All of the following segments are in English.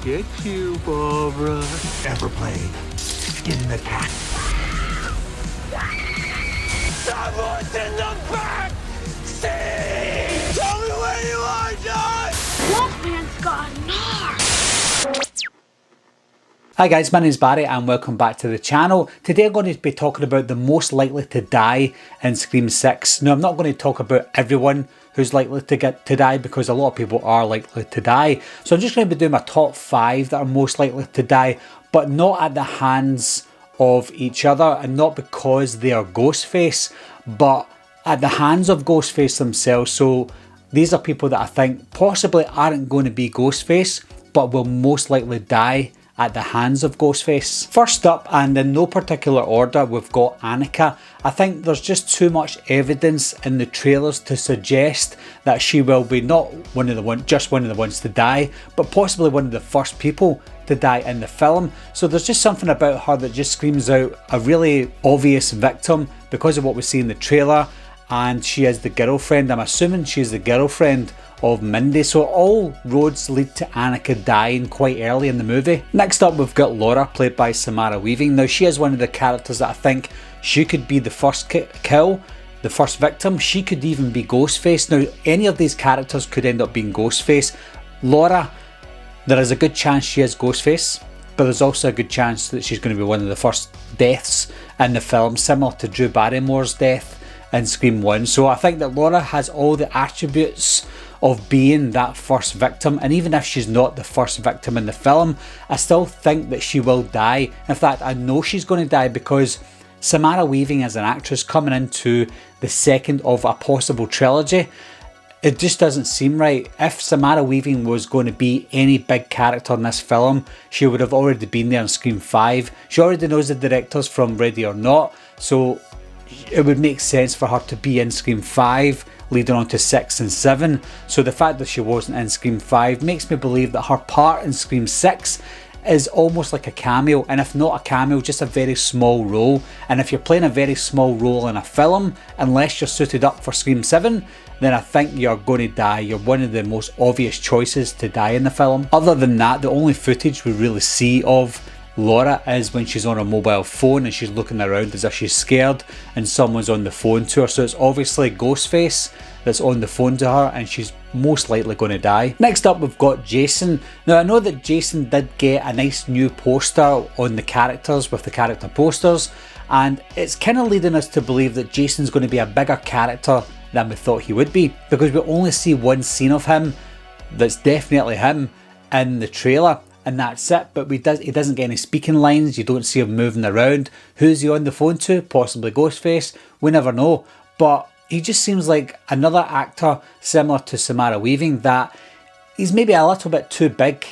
get you, Barbara. Ever played Skin the Cat? Someone's in the back seat! Tell me where you are, John! Wolfman's got Nards! Hi guys, my name is Barry and welcome back to the channel. Today I'm going to be talking about the most likely to die in Scream 6. Now I'm not going to talk about everyone who's likely to die because a lot of people are likely to die. So I'm just going to be doing my top 5 that are most likely to die, but not at the hands of each other and not because they are Ghostface, but at the hands of Ghostface themselves. So these are people that I think possibly aren't going to be Ghostface, but will most likely die at the hands of Ghostface. First up, and in no particular order, we've got Annika. I think there's just too much evidence in the trailers to suggest that she will be not just one of the ones to die, but possibly one of the first people to die in the film. So there's just something about her that just screams out a really obvious victim because of what we see in the trailer, and she is the girlfriend. I'm assuming she's the girlfriend of Mindy, so all roads lead to Annika dying quite early in the movie. Next up, we've got Laura, played by Samara Weaving. Now she is one of the characters that I think she could be the first kill, the first victim. She could even be Ghostface. Now any of these characters could end up being Ghostface. Laura, there is a good chance she is Ghostface, but there's also a good chance that she's going to be one of the first deaths in the film, similar to Drew Barrymore's death in Scream 1. So I think that Laura has all the attributes of being that first victim, and even if she's not the first victim in the film, I still think that she will die. In fact, I know she's going to die because Samara Weaving as an actress coming into the second of a possible trilogy, it just doesn't seem right. If Samara Weaving was going to be any big character in this film, she would have already been there in Scream 5. She already knows the directors from Ready or Not, so it would make sense for her to be in Scream 5 leading on to 6 and 7. So the fact that she wasn't in Scream 5 makes me believe that her part in Scream 6 is almost like a cameo, and if not a cameo, just a very small role. And if you're playing a very small role in a film, unless you're suited up for Scream 7, then I think you're going to die. You're one of the most obvious choices to die in the film. Other than that, the only footage we really see of Laura is when she's on her mobile phone and she's looking around as if she's scared and someone's on the phone to her. So it's obviously Ghostface that's on the phone to her and she's most likely going to die. Next up, we've got Jason. Now I know that Jason did get a nice new poster on the characters with the character posters, and it's kind of leading us to believe that Jason's going to be a bigger character than we thought he would be, because we only see one scene of him that's definitely him in the trailer, and that's it. But he doesn't get any speaking lines, you don't see him moving around. Who's he on the phone to? Possibly Ghostface, we never know. But he just seems like another actor similar to Samara Weaving, that he's maybe a little bit too big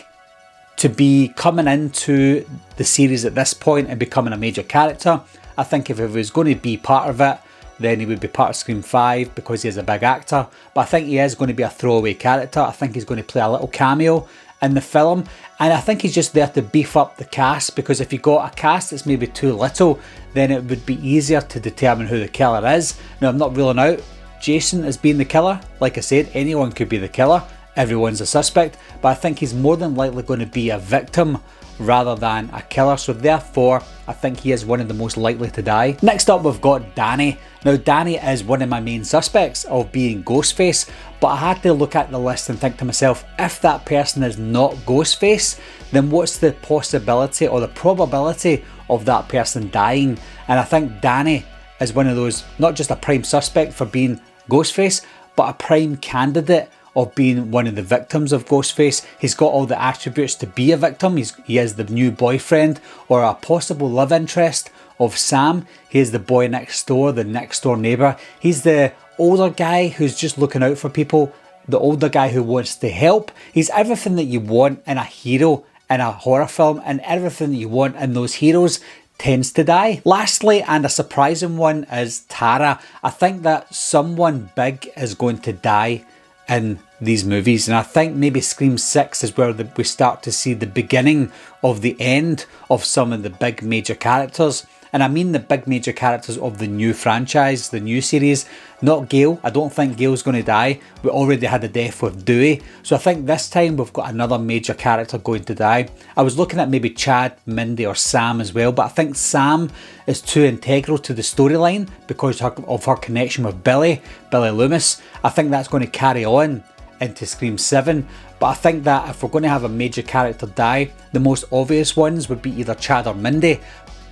to be coming into the series at this point and becoming a major character. I think if he was going to be part of it, then he would be part of Scream 5 because he is a big actor. But I think he is going to be a throwaway character. I think he's going to play a little cameo in the film, and I think he's just there to beef up the cast, because if you got a cast that's maybe too little, then it would be easier to determine who the killer is. Now I'm not ruling out Jason as being the killer. Like I said, anyone could be the killer, everyone's a suspect, but I think he's more than likely going to be a victim rather than a killer, so therefore I think he is one of the most likely to die. Next up, we've got Danny. Now Danny is one of my main suspects of being Ghostface, but I had to look at the list and think to myself, if that person is not Ghostface, then what's the possibility or the probability of that person dying? And I think Danny is one of those, not just a prime suspect for being Ghostface, but a prime candidate of being one of the victims of Ghostface. He's got all the attributes to be a victim. He is the new boyfriend or a possible love interest of Sam. He is the boy next door, the next door neighbour. He's the older guy who's just looking out for people, the older guy who wants to help. He's everything that you want in a hero in a horror film, and everything that you want in those heroes tends to die. Lastly, and a surprising one, is Tara. I think that someone big is going to die in these movies, and I think maybe Scream 6 is where we start to see the beginning of the end of some of the big major characters and I mean the big major characters of the new franchise, the new series, not Gale. I don't think Gale's going to die. We already had a death with Dewey, so I think this time we've got another major character going to die. I was looking at maybe Chad, Mindy or Sam as well, but I think Sam is too integral to the storyline because of her connection with Billy Loomis. I think that's going to carry on into Scream 7, but I think that if we're going to have a major character die, the most obvious ones would be either Chad or Mindy,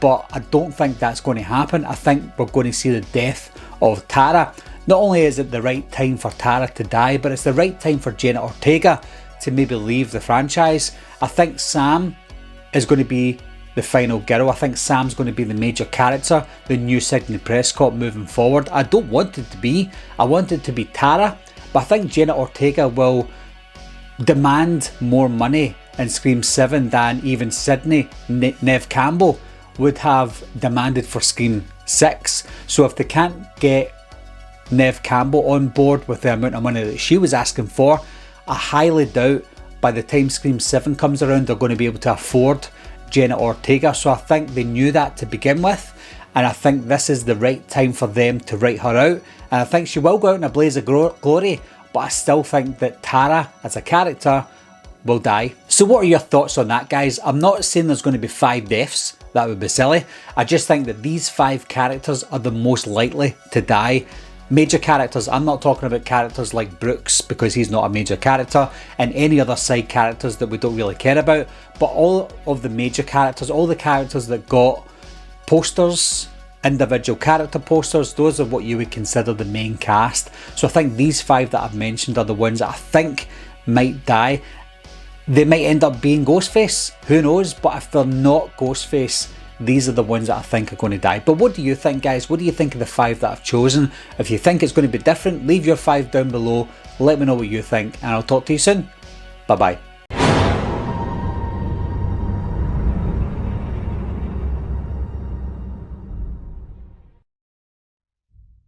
but I don't think that's going to happen. I think we're going to see the death of Tara. Not only is it the right time for Tara to die, but it's the right time for Jenna Ortega to maybe leave the franchise. I think Sam is going to be the final girl. I think Sam's going to be the major character, the new Sidney Prescott moving forward. I don't want it to be. I want it to be Tara, but I think Jenna Ortega will demand more money in Scream 7 than even Sidney Neve Campbell would have demanded for Scream 6. So if they can't get Neve Campbell on board with the amount of money that she was asking for, I highly doubt by the time Scream 7 comes around they're going to be able to afford Jenna Ortega. So I think they knew that to begin with, and I think this is the right time for them to write her out, and I think she will go out in a blaze of glory, but I still think that Tara as a character will die. So what are your thoughts on that, guys? I'm not saying there's going to be 5 deaths, that would be silly. I just think that these 5 characters are the most likely to die. Major characters, I'm not talking about characters like Brooks because he's not a major character, and any other side characters that we don't really care about, but all of the major characters, all the characters that got posters, individual character posters, those are what you would consider the main cast. So I think these 5 that I've mentioned are the ones that I think might die. They might end up being Ghostface, who knows, but if they're not Ghostface, these are the ones that I think are going to die. But what do you think, guys? What do you think of the 5 that I've chosen? If you think it's going to be different, leave your 5 down below, let me know what you think, and I'll talk to you soon. Bye bye.